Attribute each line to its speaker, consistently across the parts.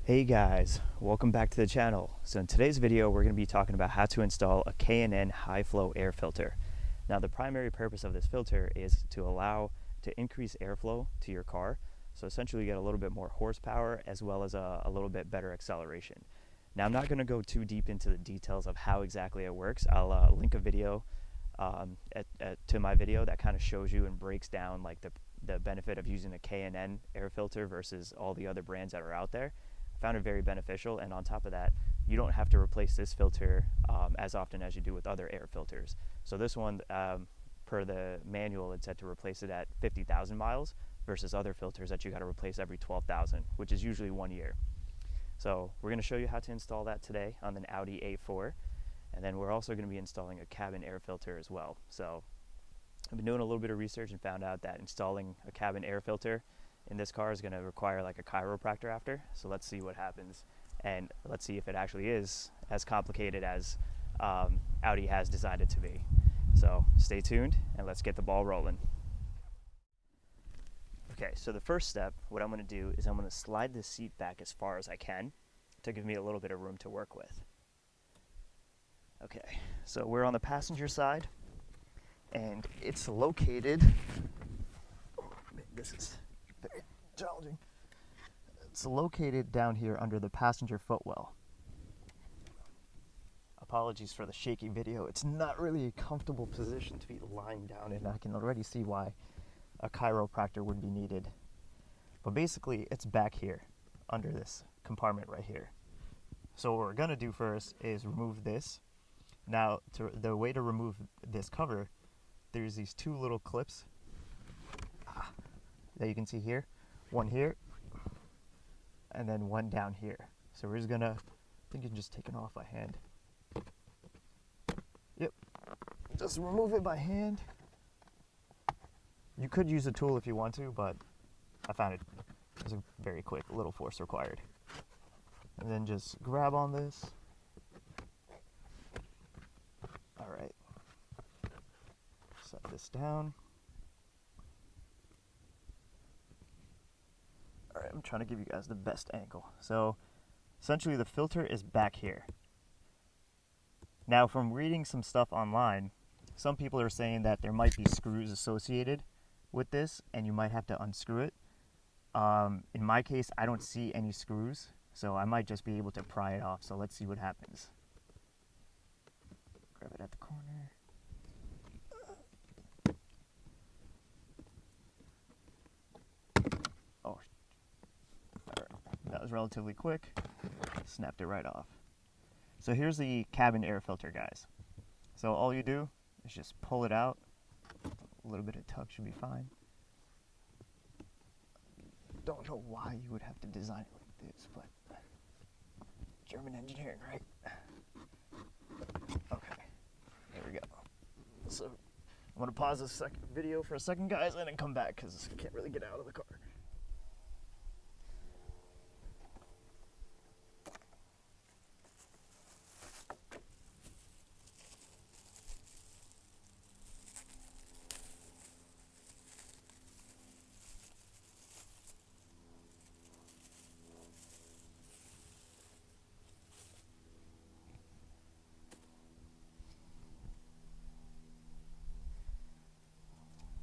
Speaker 1: Hey guys, welcome back to the channel. So in today's video, we're going to be talking about how to install a K&N high flow air filter. Now the primary purpose of this filter is to increase airflow to your car. So essentially you get a little bit more horsepower as well as a little bit better acceleration. Now I'm not going to go too deep into the details of how exactly it works. I'll link a video to my video that kind of shows you and breaks down like the benefit of using a K&N air filter versus all the other brands that are out there. Found it very beneficial, and on top of that, you don't have to replace this filter as often as you do with other air filters. So this one, per the manual, it said to replace it at 50,000 miles versus other filters that you got to replace every 12,000, which is usually 1 year. So we're going to show you how to install that today on an Audi A4, and then we're also going to be installing a cabin air filter as well. So I've been doing a little bit of research and found out that installing a cabin air filter in this car is going to require like a chiropractor after. So let's see what happens, and let's see if it actually is as complicated as Audi has designed it to be. So stay tuned and let's get the ball rolling. Okay, so the first step, what I'm going to do is I'm going to slide the seat back as far as I can to give me a little bit of room to work with. Okay, so we're on the passenger side, and it's located, this is very challenging. It's located down here under the passenger footwell. Apologies for the shaky video. It's not really a comfortable position to be lying down in. I can already see why a chiropractor would be needed. But basically, it's back here under this compartment right here. So what we're gonna do first is remove this. Now, the way to remove this cover, there's these two little clips that you can see here, one here, and then one down here. So we're just gonna, I think you can just take it off by hand. Yep, just remove it by hand. You could use a tool if you want to, but I found it was very quick, a little force required. And then just grab on this. All right, set this down. All right, I'm trying to give you guys the best angle. So essentially the filter is back here. Now from reading some stuff online, some people are saying that there might be screws associated with this and you might have to unscrew it. In my case, I don't see any screws, so I might just be able to pry it off. So let's see what happens. Grab it at the corner. Oh, that was relatively quick. Snapped it right off. So here's the cabin air filter, guys. So all you do is just pull it out. A little bit of tug should be fine. Don't know why you would have to design it like this, but German engineering, right? Okay, there we go. So I'm gonna pause this video for a second, guys, and then come back because I can't really get out of the car.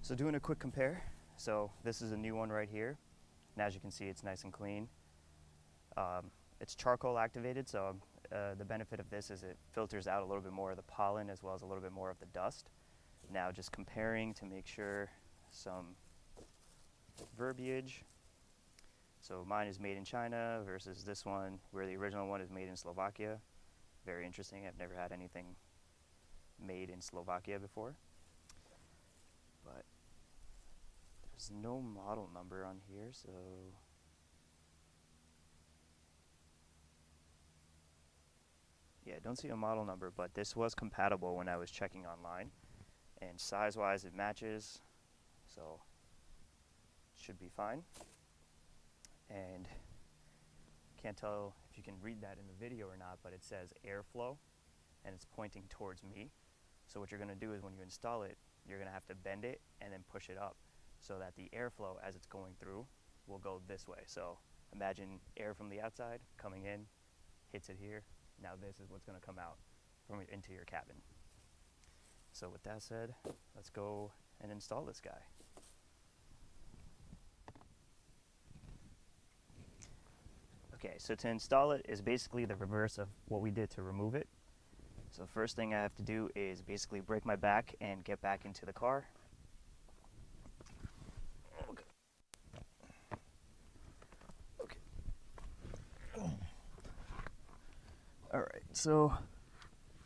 Speaker 1: So doing a quick compare, so this is a new one right here, and as you can see, it's nice and clean. It's charcoal activated, so the benefit of this is it filters out a little bit more of the pollen as well as a little bit more of the dust. Now just comparing to make sure some verbiage. So mine is made in China versus this one, where the original one is made in Slovakia. Very interesting, I've never had anything made in Slovakia before. But there's no model number on here, so yeah, don't see a model number, but this was compatible when I was checking online, and size-wise it matches, so it should be fine. And can't tell if you can read that in the video or not, but it says airflow, and it's pointing towards me. So what you're going to do is when you install it, you're going to have to bend it and then push it up so that the airflow as it's going through will go this way. So Imagine air from the outside coming in, hits it here. Now this is what's going to come out from into your cabin. So with that said, let's go and install this guy. Okay, so to install it is basically the reverse of what we did to remove it. So the first thing I have to do is basically break my back and get back into the car. Okay. Alright, so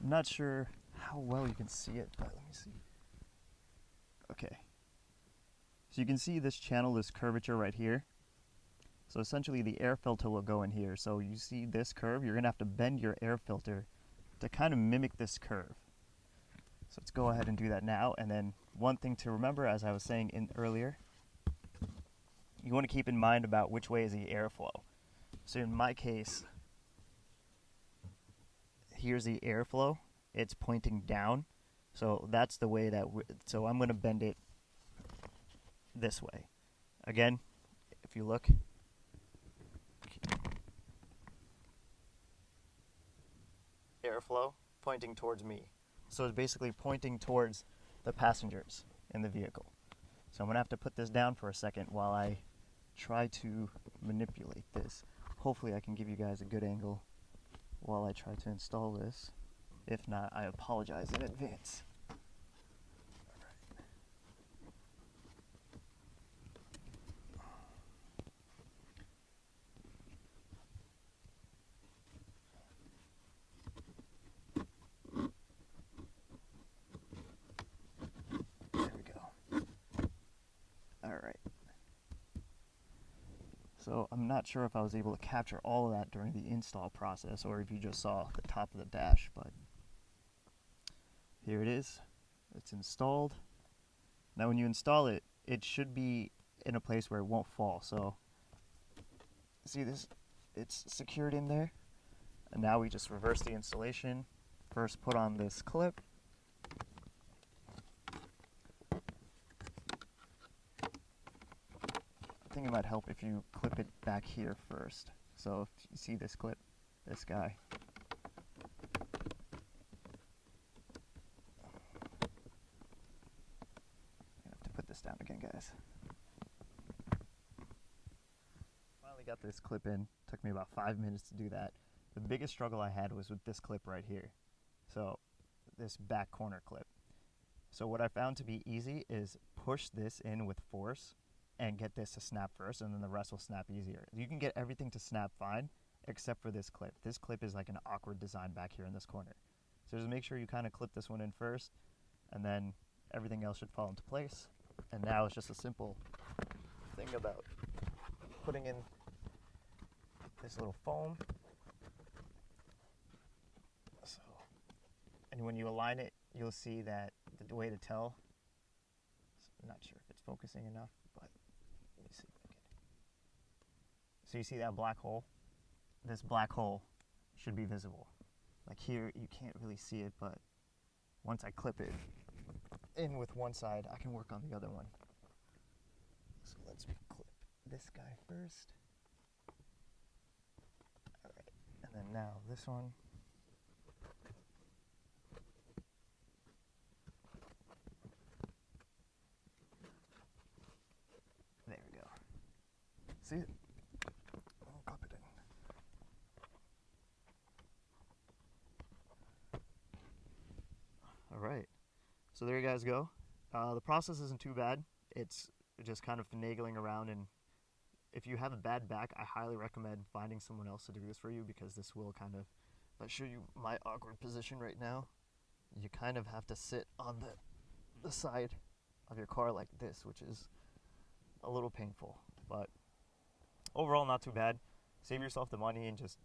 Speaker 1: I'm not sure how well you can see it, but let me see. Okay. So you can see this channel, this curvature right here. So essentially the air filter will go in here. So you see this curve, you're going to have to bend your air filter to kind of mimic this curve. So let's go ahead and do that now. And then one thing to remember, as I was saying earlier, you want to keep in mind about which way is the airflow. So in my case, here's the airflow. It's pointing down. So that's the way that, so I'm going to bend it this way. Again, if you look, airflow pointing towards me. So it's basically pointing towards the passengers in the vehicle. So I'm going to have to put this down for a second while I try to manipulate this. Hopefully I can give you guys a good angle while I try to install this. If not, I apologize in advance. So I'm not sure if I was able to capture all of that during the install process or if you just saw the top of the dash, but here it is. It's installed. Now when you install it, it should be in a place where it won't fall. So see this? It's secured in there. And now we just reverse the installation. First put on this clip. I think it might help if you clip it back here first. So if you see this clip, this guy. I have to put this down again, guys. Finally got this clip in. Took me about 5 minutes to do that. The biggest struggle I had was with this clip right here. So this back corner clip. So what I found to be easy is push this in with force and get this to snap first, and then the rest will snap easier. You can get everything to snap fine, except for this clip. This clip is like an awkward design back here in this corner. So just make sure you kind of clip this one in first, and then everything else should fall into place. And now it's just a simple thing about putting in this little foam. So, and when you align it, you'll see that the way to tell, I'm not sure if it's focusing enough, but let me see if I can. So you see that black hole? This black hole should be visible. Like here, you can't really see it, but once I clip it in with one side, I can work on the other one. So let's clip this guy first. All right, and then now this one. There we go. See it? I'll clip it in. All right, so there you guys go. The process isn't too bad. It's just kind of finagling around, and if you have a bad back, I highly recommend finding someone else to do this for you, because this will kind of, if I show you my awkward position right now, you kind of have to sit on the side of your car like this, which is a little painful, but overall not too bad. Save yourself the money and just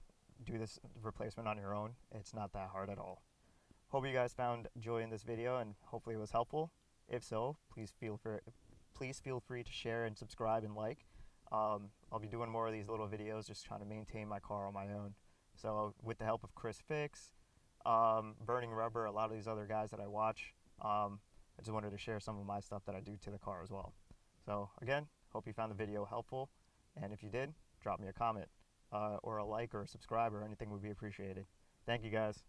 Speaker 1: do this replacement on your own. It's not that hard at all. Hope you guys found joy in this video, and hopefully it was helpful. If so, please feel free to share and subscribe and like. I'll be doing more of these little videos, just trying to maintain my car on my own. So with the help of Chris Fix, Burning Rubber, a lot of these other guys that I watch, I just wanted to share some of my stuff that I do to the car as well. So again, hope you found the video helpful, and if you did, drop me a comment or a like or a subscribe or anything would be appreciated. Thank you guys.